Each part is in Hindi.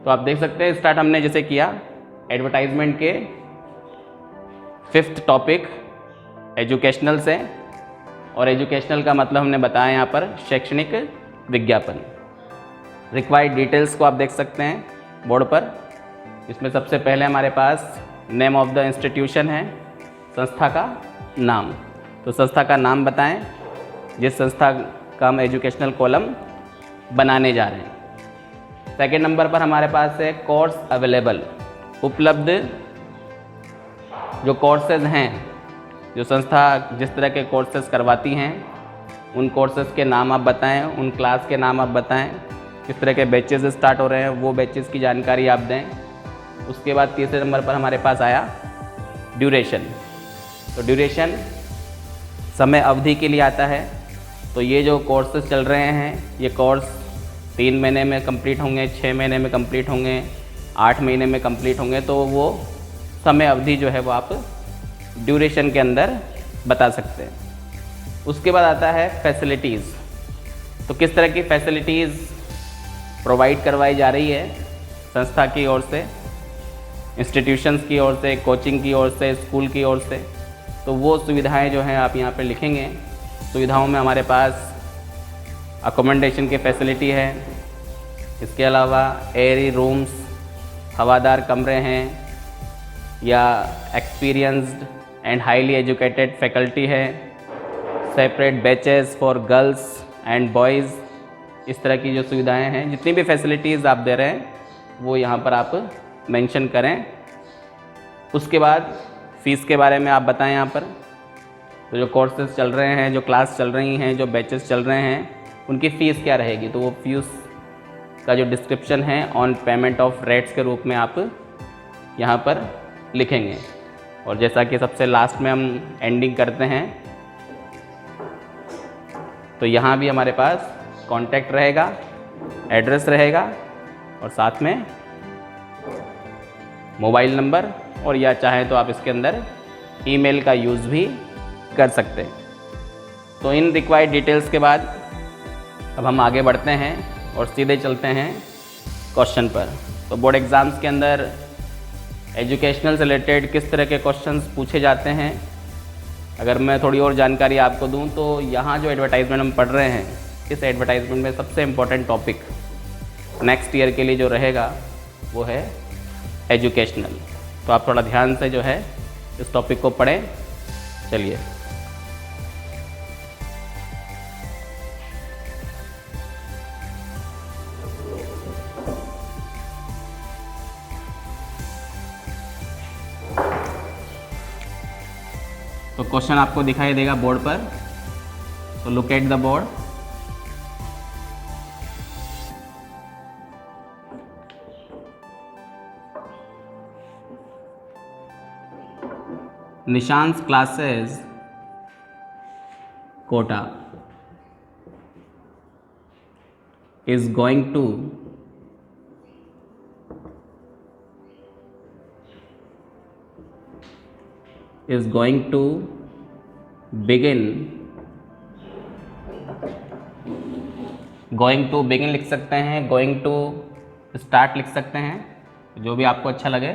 तो आप देख सकते हैं स्टार्ट हमने जैसे किया एडवर्टाइजमेंट के 5th टॉपिक एजुकेशनल से, और एजुकेशनल का मतलब हमने बताया यहाँ पर शैक्षणिक विज्ञापन। रिक्वायर्ड डिटेल्स को आप देख सकते हैं बोर्ड पर। इसमें सबसे पहले हमारे पास नेम ऑफ द इंस्टीट्यूशन है, संस्था का नाम। तो संस्था का नाम बताएं जिस संस्था का हम एजुकेशनल कॉलम बनाने जा रहे हैं। सेकेंड नंबर पर हमारे पास है कोर्स अवेलेबल, उपलब्ध जो कोर्सेज हैं, जो संस्था जिस तरह के कोर्सेज करवाती हैं उन कोर्सेज के नाम आप बताएं, उन क्लास के नाम आप बताएं, किस तरह के बैचेस स्टार्ट हो रहे हैं वो बैचेस की जानकारी आप दें। उसके बाद तीसरे नंबर पर हमारे पास आया ड्यूरेशन। तो ड्यूरेशन समय अवधि के लिए आता है। तो ये जो कोर्सेज चल रहे हैं ये कोर्स 3 महीने में कंप्लीट होंगे, 6 महीने में कंप्लीट होंगे, 8 महीने में कंप्लीट होंगे, तो वो समय अवधि जो है वो आप ड्यूरेशन के अंदर बता सकते हैं। उसके बाद आता है फैसिलिटीज़। तो किस तरह की फैसिलिटीज़ प्रोवाइड करवाई जा रही है संस्था की ओर से, इंस्टीट्यूशंस की ओर से, कोचिंग की ओर से, स्कूल की ओर से। तो वो सुविधाएं जो हैं आप यहाँ पे लिखेंगे। सुविधाओं में हमारे पास अकोमोडेशन की फैसिलिटी है, इसके अलावा एयरी रूम्स, हवादार कमरे हैं, या experienced and highly educated faculty है, separate batches for girls and boys. इस तरह की जो सुविधाएं हैं, जितनी भी फैसिलिटीज़ आप दे रहे हैं वो यहाँ पर आप मेंशन करें। उसके बाद फ़ीस के बारे में आप बताएं यहाँ पर। तो जो कोर्सेज चल रहे हैं, जो क्लास चल रही हैं, जो बैचेस चल रहे हैं, उनकी फ़ीस क्या रहेगी, तो वो फीस का जो डिस्क्रिप्शन है ऑन पेमेंट ऑफ रेट्स के रूप में आप यहाँ पर लिखेंगे। और जैसा कि सबसे लास्ट में हम एंडिंग करते हैं, तो यहाँ भी हमारे पास कॉन्टैक्ट रहेगा, एड्रेस रहेगा, और साथ में मोबाइल नंबर, और या चाहें तो आप इसके अंदर ईमेल का यूज़ भी कर सकते हैं। तो इन रिक्वायर्ड डिटेल्स के बाद अब हम आगे बढ़ते हैं और सीधे चलते हैं क्वेश्चन पर। तो बोर्ड एग्ज़ाम्स के अंदर एजुकेशनल से रिलेटेड किस तरह के क्वेश्चंस पूछे जाते हैं, अगर मैं थोड़ी और जानकारी आपको दूं तो यहाँ जो एडवर्टाइजमेंट हम पढ़ रहे हैं, इस एडवर्टाइजमेंट में सबसे इम्पोर्टेंट टॉपिक नेक्स्ट ईयर के लिए जो रहेगा वो है एजुकेशनल। तो आप थोड़ा ध्यान से जो है इस टॉपिक को पढ़ें। चलिए, तो क्वेश्चन आपको दिखाई देगा बोर्ड पर। तो look at the board. Nishan's classes Kota is going to begin लिख सकते हैं, going to start लिख सकते हैं, जो भी आपको अच्छा लगे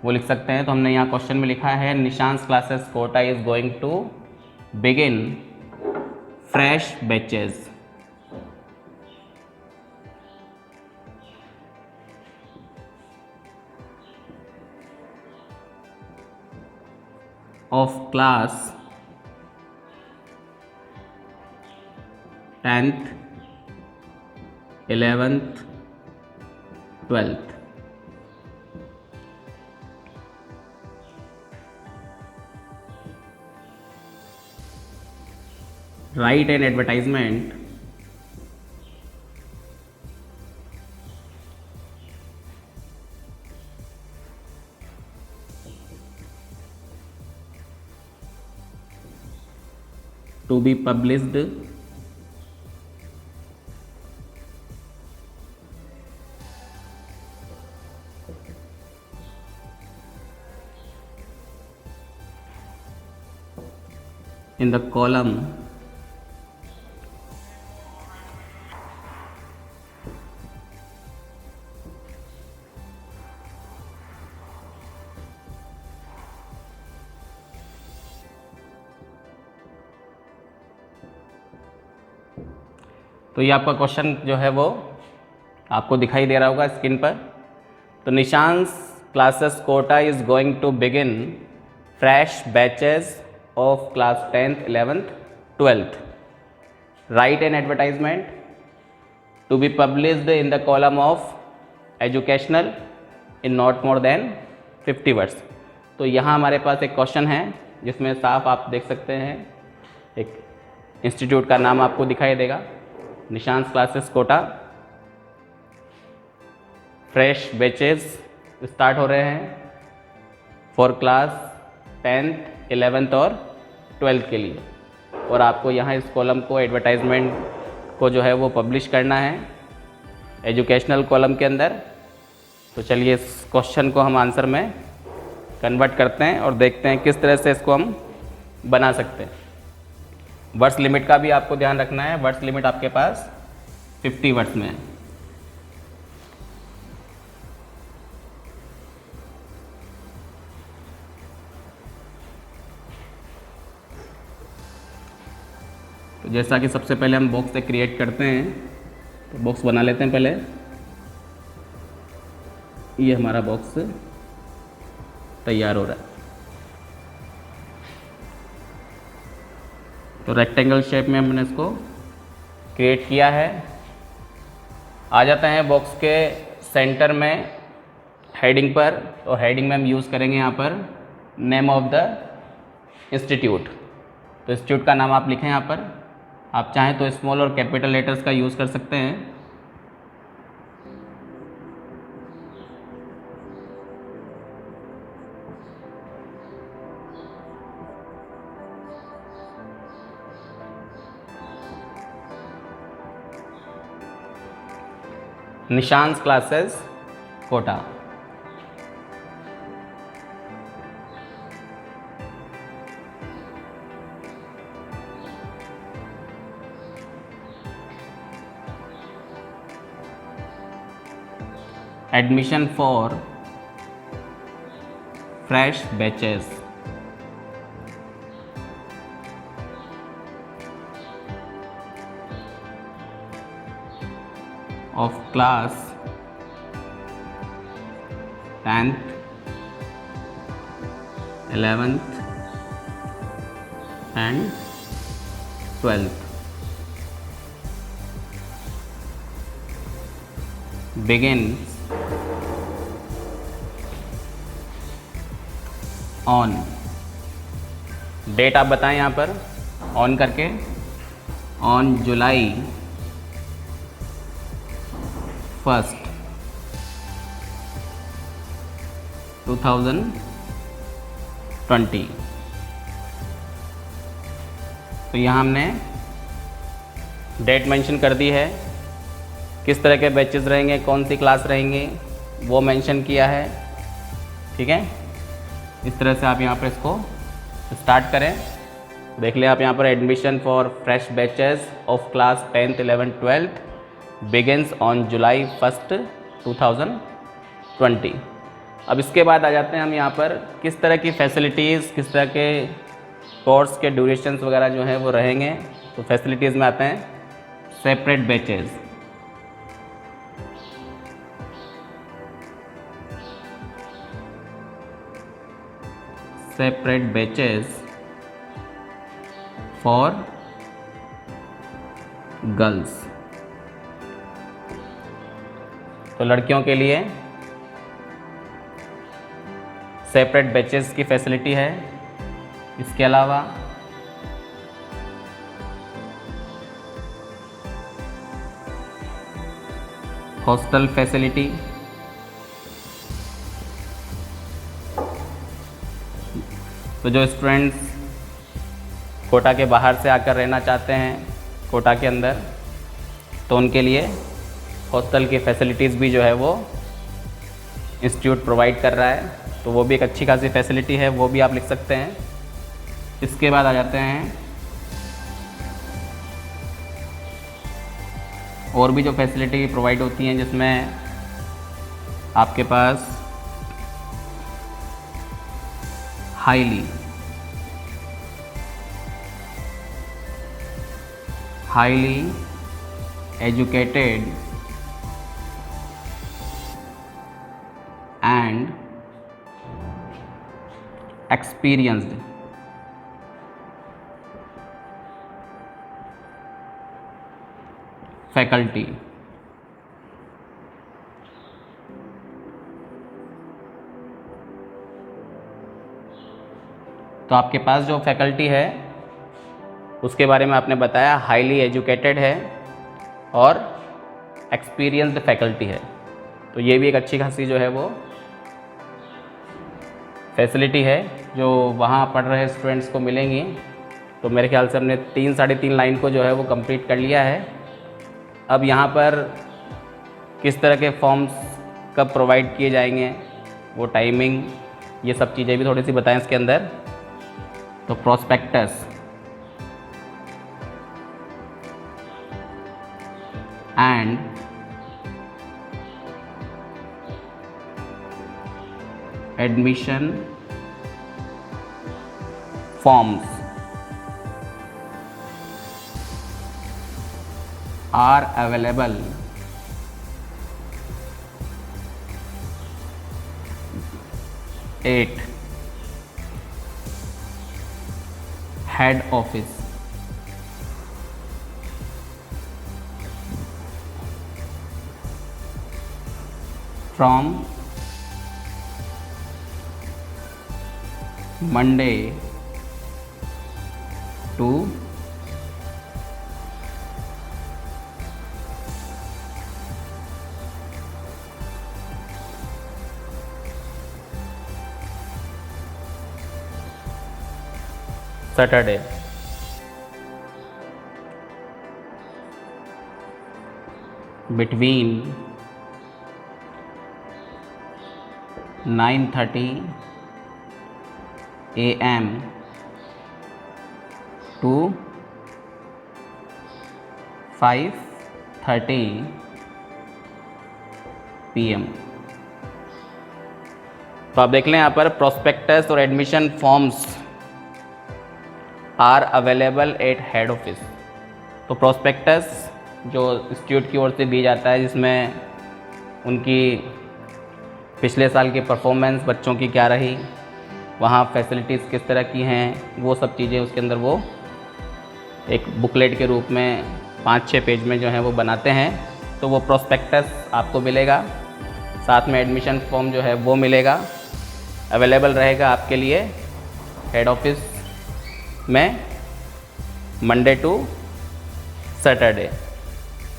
वो लिख सकते हैं। तो हमने यहाँ क्वेश्चन में लिखा है Nishan's classes Kota is going to begin fresh batches of class 10th, 11th, 12th. Write an advertisement to be published in the column तो ये आपका क्वेश्चन जो है वो आपको दिखाई दे रहा होगा स्क्रीन पर। तो Nishan's classes Kota is going to begin fresh batches of class 10th 11th 12th। Write an advertisement to be published in the column of educational in not more than 50 words. तो यहाँ हमारे पास एक क्वेश्चन है जिसमें साफ आप देख सकते हैं, एक इंस्टीट्यूट का नाम आपको दिखाई देगा, Nishan's classes Kota. Fresh batches start हो रहे हैं फॉर क्लास 10th 11th और 12th के लिए, और आपको यहाँ इस कॉलम को एडवर्टाइजमेंट को जो है वो पब्लिश करना है एजुकेशनल कॉलम के अंदर। तो चलिए इस क्वेश्चन को हम आंसर में कन्वर्ट करते हैं और देखते हैं किस तरह से इसको हम बना सकते हैं। वर्ड्स लिमिट का भी आपको ध्यान रखना है, वर्ड्स लिमिट आपके पास 50 वर्ड्स में है। तो जैसा कि सबसे पहले हम बॉक्स एक क्रिएट करते हैं, तो बॉक्स बना लेते हैं पहले। ये हमारा बॉक्स तैयार हो रहा है। तो रेक्टेंगल शेप में हमने इसको क्रिएट किया है। आ जाते हैं बॉक्स के सेंटर में हेडिंग पर। तो हेडिंग में हम यूज़ करेंगे यहाँ पर नेम ऑफ द इंस्टीट्यूट। तो इंस्टीट्यूट का नाम आप लिखें यहाँ पर। आप चाहें तो स्मॉल और कैपिटल लेटर्स का यूज़ कर सकते हैं। Nishan's classes Kota. Admission for fresh batches of class 10th 11th and 12th begins on, date आप बताएं यहाँ पर ऑन करके, ऑन जुलाई 1st 2020। तो यहाँ हमने डेट मेंशन कर दी है, किस तरह के बैचेस रहेंगे, कौन सी क्लास रहेंगी वो मेंशन किया है। ठीक है, इस तरह से आप यहाँ पर इसको स्टार्ट करें। देख लें आप यहाँ पर admission for fresh batches of class 10th 11th 12th begins on July 1st 2020। अब इसके बाद आ जाते हैं हम यहाँ पर किस तरह की फैसिलिटीज़, किस तरह के कोर्स के ड्यूरेशंस वगैरह जो हैं वो रहेंगे। तो फैसिलिटीज़ में आते हैं separate batches. Separate batches for girls. तो लड़कियों के लिए सेपरेट बैचेस की फैसिलिटी है। इसके अलावा हॉस्टल फैसिलिटी, तो जो स्टूडेंट्स कोटा के बाहर से आकर रहना चाहते हैं कोटा के अंदर, तो उनके लिए हॉस्टल की फैसिलिटीज़ भी जो है वो इंस्टीट्यूट प्रोवाइड कर रहा है। तो वो भी एक अच्छी खासी फैसिलिटी है, वो भी आप लिख सकते हैं। इसके बाद आ जाते हैं और भी जो फैसिलिटी प्रोवाइड होती हैं, जिसमें आपके पास highly educated and experienced faculty. तो आपके पास जो फैकल्टी है उसके बारे में आपने बताया हाईली एजुकेटेड है और एक्सपीरियंस्ड फैकल्टी है। तो ये भी एक अच्छी खासी जो है वो फैसिलिटी है जो वहाँ पढ़ रहे स्टूडेंट्स को मिलेंगी। तो मेरे ख्याल से हमने 3-3.5 लाइन को जो है वो कंप्लीट कर लिया है। अब यहाँ पर किस तरह के फॉर्म्स कब प्रोवाइड किए जाएंगे, वो टाइमिंग, ये सब चीज़ें भी थोड़ी सी बताएं इसके अंदर। तो prospectus and admission forms are available at head office from Monday to Saturday। Between 9:30 AM to 5:30 PM। तो आप देख लें यहाँ पर प्रोस्पेक्टस और admission forms are available at head office. तो प्रोस्पेक्टस जो इंस्टीट्यूट की ओर से दिया जाता है जिसमें उनकी पिछले साल की परफॉर्मेंस बच्चों की क्या रही, वहाँ फैसिलिटीज़ किस तरह की हैं, वो सब चीज़ें उसके अंदर वो एक बुकलेट के रूप में 5-6 पेज में जो है वो बनाते हैं। तो वो प्रोस्पेक्टस आपको मिलेगा, साथ में एडमिशन फॉर्म जो है वो मिलेगा, अवेलेबल रहेगा आपके लिए हेड ऑफिस में मंडे टू सैटरडे।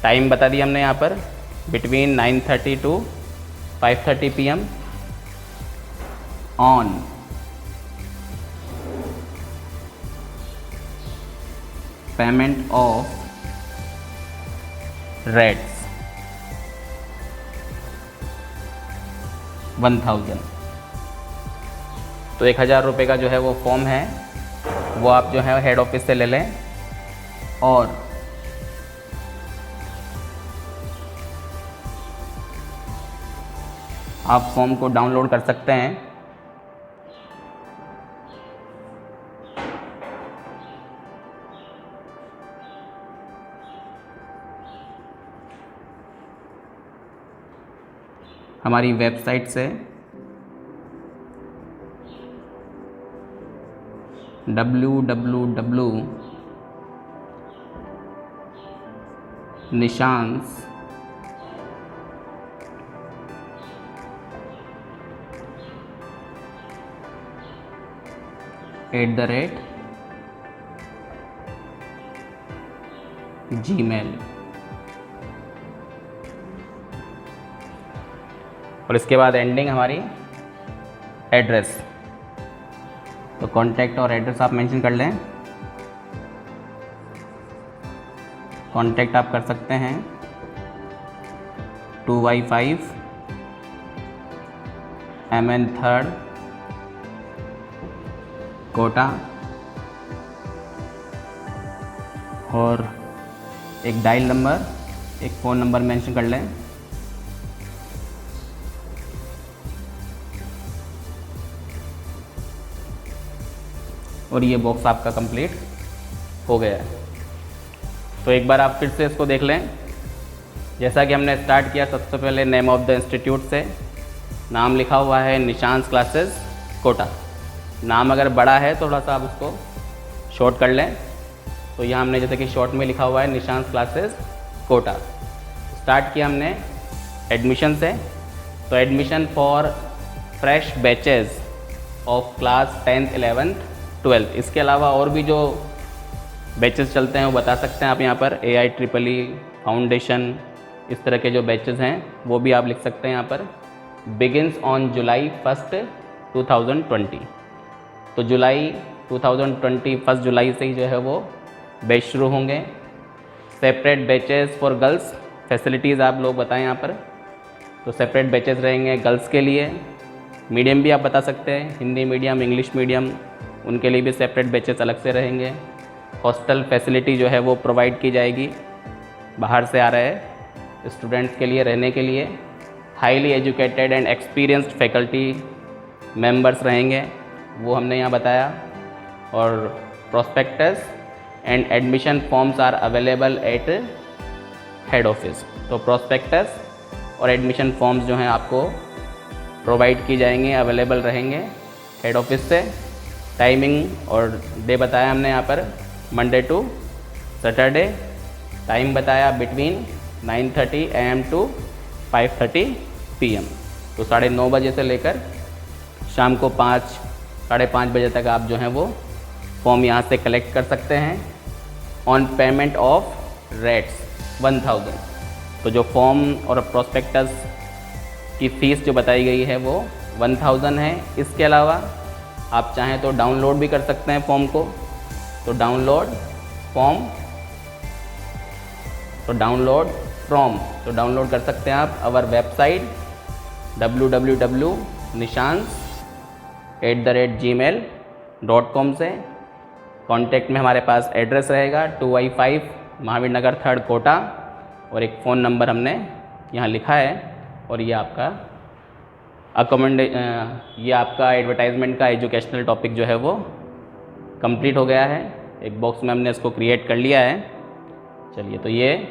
टाइम बता दिया हमने यहाँ पर between 9:30 to 5:30 PM on payment of rates 1000। तो 1000 रुपये का जो है वो फॉर्म है वो आप जो है हेड ऑफिस से ले लें और आप फॉर्म को डाउनलोड कर सकते हैं। हमारी वेबसाइट से nishans@gmail और इसके बाद एंडिंग हमारी एड्रेस। तो कॉन्टैक्ट और एड्रेस आप मेंशन कर लें। कॉन्टैक्ट आप कर सकते हैं 2Y5 MN 3rd कोटा और एक डायल नंबर, एक फ़ोन नंबर मेंशन कर लें। और ये बॉक्स आपका कंप्लीट हो गया है। तो एक बार आप फिर से इसको देख लें जैसा कि हमने स्टार्ट किया, सबसे पहले नेम ऑफ द इंस्टीट्यूट से। नाम लिखा हुआ है निशांस क्लासेस कोटा। नाम अगर बड़ा है थोड़ा सा आप उसको शॉर्ट कर लें, तो यहाँ हमने जैसे कि शॉर्ट में लिखा हुआ है निशांस क्लासेस कोटा। स्टार्ट किया हमने एडमिशन से। तो admission for fresh batches of class 10th 11th 12th, इसके अलावा और भी जो बैचेस चलते हैं वो बता सकते हैं आप यहाँ पर। AIEEE फाउंडेशन, इस तरह के जो बैचेस हैं वो भी आप लिख सकते हैं यहाँ पर। बिगिनस ऑन जुलाई 1st 2020, तो जुलाई 2020 1 जुलाई से ही जो है वो बैच शुरू होंगे। Separate batches for girls, facilities आप लोग बताएं यहाँ पर। तो सेपरेट बैचेस रहेंगे गर्ल्स के लिए। मीडियम भी आप बता सकते हैं, हिंदी मीडियम, इंग्लिश मीडियम, उनके लिए भी सेपरेट बैचेस अलग से रहेंगे। हॉस्टल फैसिलिटी जो है वो प्रोवाइड की जाएगी बाहर से आ रहे स्टूडेंट्स के लिए रहने के लिए। Highly educated and experienced faculty members रहेंगे, वो हमने यहाँ बताया। और prospectus and admission forms are available at head office. तो प्रोस्पेक्टस और एडमिशन फॉर्म्स जो हैं आपको प्रोवाइड की जाएंगे, अवेलेबल रहेंगे हेड ऑफिस से। टाइमिंग और डे बताया हमने यहाँ पर, मंडे टू सैटरडे। टाइम बताया बिटवीन 9:30 AM टू 5:30 PM। तो 9:30 बजे से लेकर शाम को 5 साढ़े 5 बजे तक आप जो हैं वो फॉर्म यहाँ से कलेक्ट कर सकते हैं। On payment of rates 1000। तो जो फॉर्म और प्रोस्पेक्टस की फ़ीस जो बताई गई है वो 1000 है। इसके अलावा आप चाहें तो डाउनलोड भी कर सकते हैं फॉर्म को। तो डाउनलोड कर सकते हैं आप अवर वेबसाइट www.nishans@gmail.com से। कॉन्टैक्ट में हमारे पास एड्रेस रहेगा 2I5 महावीर नगर 3rd कोटा, और एक फ़ोन नंबर हमने यहाँ लिखा है। और ये आपका एडवर्टाइजमेंट का एजुकेशनल टॉपिक जो है वो कंप्लीट हो गया है। एक बॉक्स में हमने इसको क्रिएट कर लिया है। चलिए, तो ये